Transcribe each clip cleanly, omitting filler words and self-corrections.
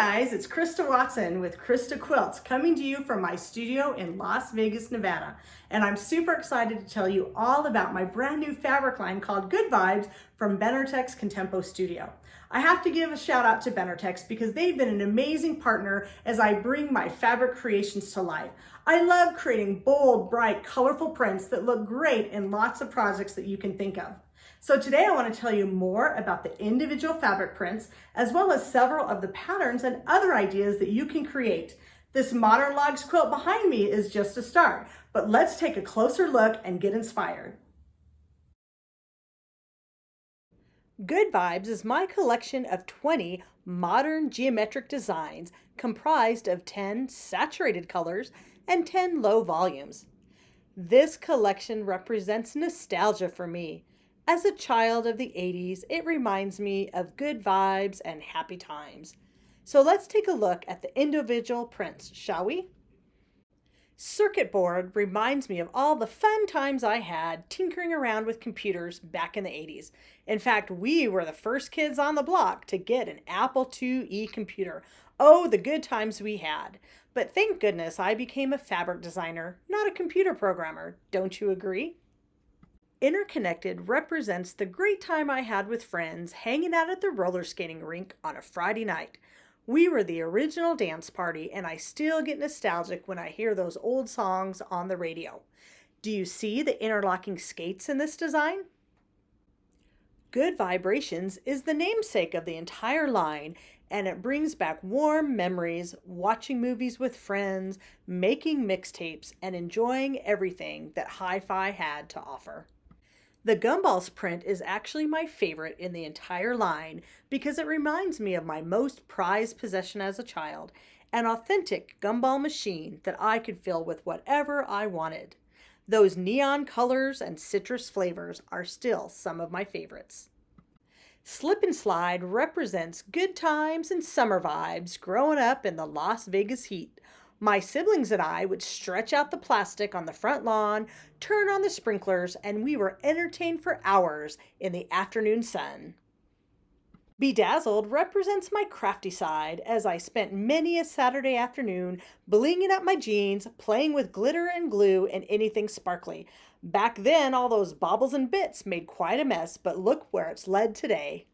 guys, it's Christa Watson with Christa Quilts coming to you from my studio in Las Vegas, Nevada. And I'm super excited to tell you all about my brand new fabric line called Good Vibes from Benartex Contempo Studio. I have to give a shout out to Benartex because they've been an amazing partner as I bring my fabric creations to life. I love creating bold, bright, colorful prints that look great in lots of projects that you can think of. So today I want to tell you more about the individual fabric prints, as well as several of the patterns and other ideas that you can create. This modern logs quilt behind me is just a start, but let's take a closer look and get inspired. Good Vibes is my collection of 20 modern geometric designs comprised of 10 saturated colors and 10 low volumes. This collection represents nostalgia for me. As a child of the 80s, it reminds me of good vibes and happy times. So let's take a look at the individual prints, shall we? Circuit board reminds me of all the fun times I had tinkering around with computers back in the 80s. In fact, we were the first kids on the block to get an Apple IIe computer. Oh, the good times we had. But thank goodness I became a fabric designer, not a computer programmer. Don't you agree? Interconnected represents the great time I had with friends hanging out at the roller skating rink on a Friday night. We were the original dance party, and I still get nostalgic when I hear those old songs on the radio. Do you see the interlocking skates in this design? Good Vibrations is the namesake of the entire line, and it brings back warm memories, watching movies with friends, making mixtapes, and enjoying everything that hi-fi had to offer. The Gumballs print is actually my favorite in the entire line because it reminds me of my most prized possession as a child, an authentic gumball machine that I could fill with whatever I wanted. Those neon colors and citrus flavors are still some of my favorites. Slip and Slide represents good times and summer vibes growing up in the Las Vegas heat. My siblings and I would stretch out the plastic on the front lawn, turn on the sprinklers, and we were entertained for hours in the afternoon sun. Bedazzled represents my crafty side as I spent many a Saturday afternoon blinging up my jeans, playing with glitter and glue and anything sparkly. Back then, all those baubles and bits made quite a mess, but look where it's led today.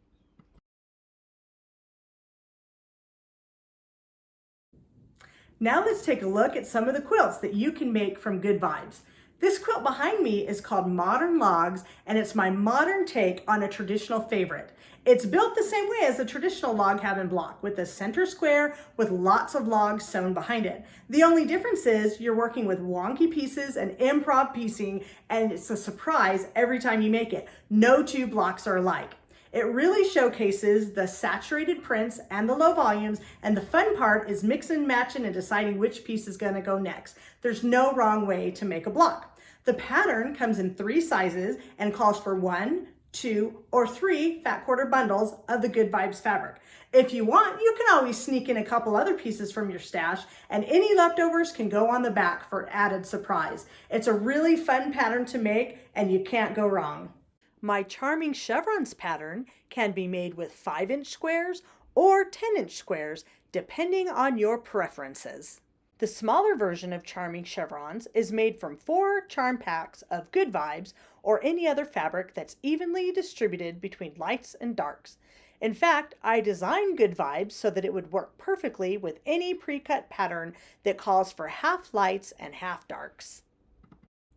Now let's take a look at some of the quilts that you can make from Good Vibes. This quilt behind me is called Modern Logs, and it's my modern take on a traditional favorite. It's built the same way as a traditional log cabin block, with a center square with lots of logs sewn behind it. The only difference is you're working with wonky pieces and improv piecing, and it's a surprise every time you make it. No two blocks are alike. It really showcases the saturated prints and the low volumes, and the fun part is mixing, matching, and deciding which piece is going to go next. There's no wrong way to make a block. The pattern comes in 3 sizes and calls for 1, 2, or 3 fat quarter bundles of the Good Vibes fabric. If you want, you can always sneak in a couple other pieces from your stash, and any leftovers can go on the back for added surprise. It's a really fun pattern to make, and you can't go wrong. My charming chevrons pattern can be made with 5-inch squares or 10-inch squares, depending on your preferences. The smaller version of charming chevrons is made from 4 charm packs of Good Vibes or any other fabric that's evenly distributed between lights and darks. In fact, I designed Good Vibes so that it would work perfectly with any pre-cut pattern that calls for half lights and half darks.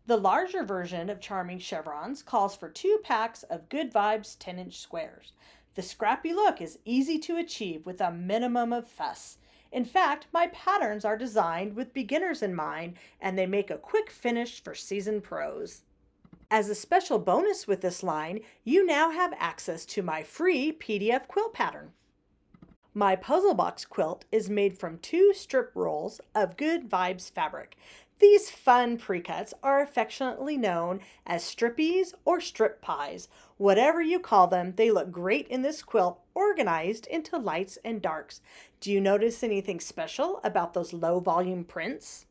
The larger version of Charming Chevrons calls for 2 packs of Good Vibes 10-inch squares. The scrappy look is easy to achieve with a minimum of fuss. In fact, my patterns are designed with beginners in mind, and they make a quick finish for seasoned pros. As a special bonus with this line, you now have access to my free PDF quilt pattern. My Puzzle Box Quilt is made from 2 strip rolls of Good Vibes fabric. These fun pre-cuts are affectionately known as strippies or strip pies. Whatever you call them, they look great in this quilt, organized into lights and darks. Do you notice anything special about those low volume prints?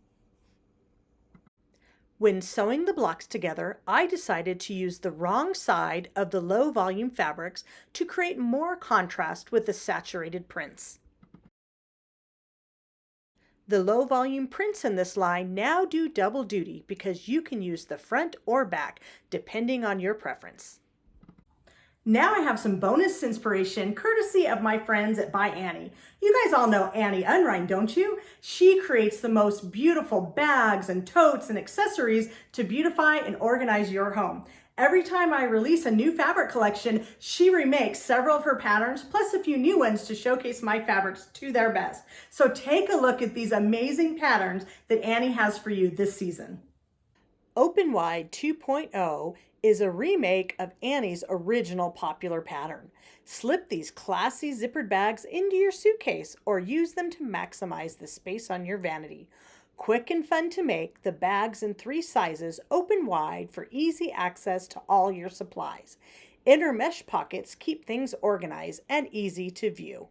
When sewing the blocks together, I decided to use the wrong side of the low volume fabrics to create more contrast with the saturated prints. The low volume prints in this line now do double duty because you can use the front or back depending on your preference. Now I have some bonus inspiration courtesy of my friends at By Annie. You guys all know Annie Unrein, don't you? She creates the most beautiful bags and totes and accessories to beautify and organize your home. Every time I release a new fabric collection, she remakes several of her patterns, plus a few new ones to showcase my fabrics to their best. So take a look at these amazing patterns that Annie has for you this season. Open Wide 2.0 is a remake of Annie's original popular pattern. Slip these classy zippered bags into your suitcase or use them to maximize the space on your vanity. Quick and fun to make, the bags in 3 sizes open wide for easy access to all your supplies. Inner mesh pockets keep things organized and easy to view.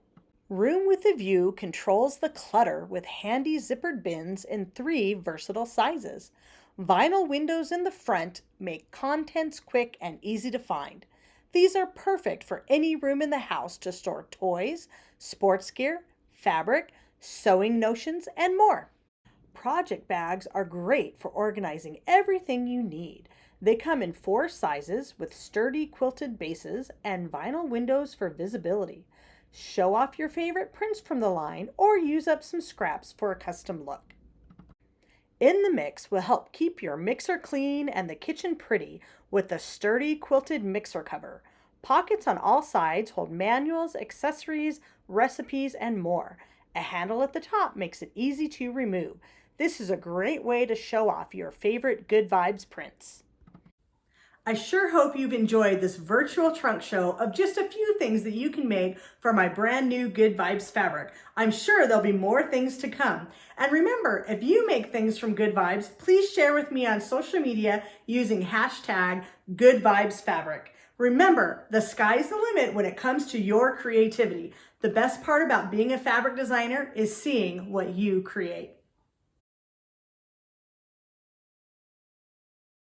Room with a View controls the clutter with handy zippered bins in 3 versatile sizes. Vinyl windows in the front make contents quick and easy to find. These are perfect for any room in the house to store toys, sports gear, fabric, sewing notions, and more. Project bags are great for organizing everything you need. They come in 4 sizes with sturdy quilted bases and vinyl windows for visibility. Show off your favorite prints from the line or use up some scraps for a custom look. In the Mix will help keep your mixer clean and the kitchen pretty with the sturdy quilted mixer cover. Pockets on all sides hold manuals, accessories, recipes, and more. A handle at the top makes it easy to remove. This is a great way to show off your favorite Good Vibes prints. I sure hope you've enjoyed this virtual trunk show of just a few things that you can make from my brand new Good Vibes fabric. I'm sure there'll be more things to come. And remember, if you make things from Good Vibes, please share with me on social media using hashtag GoodVibesFabric. Remember, the sky's the limit when it comes to your creativity. The best part about being a fabric designer is seeing what you create.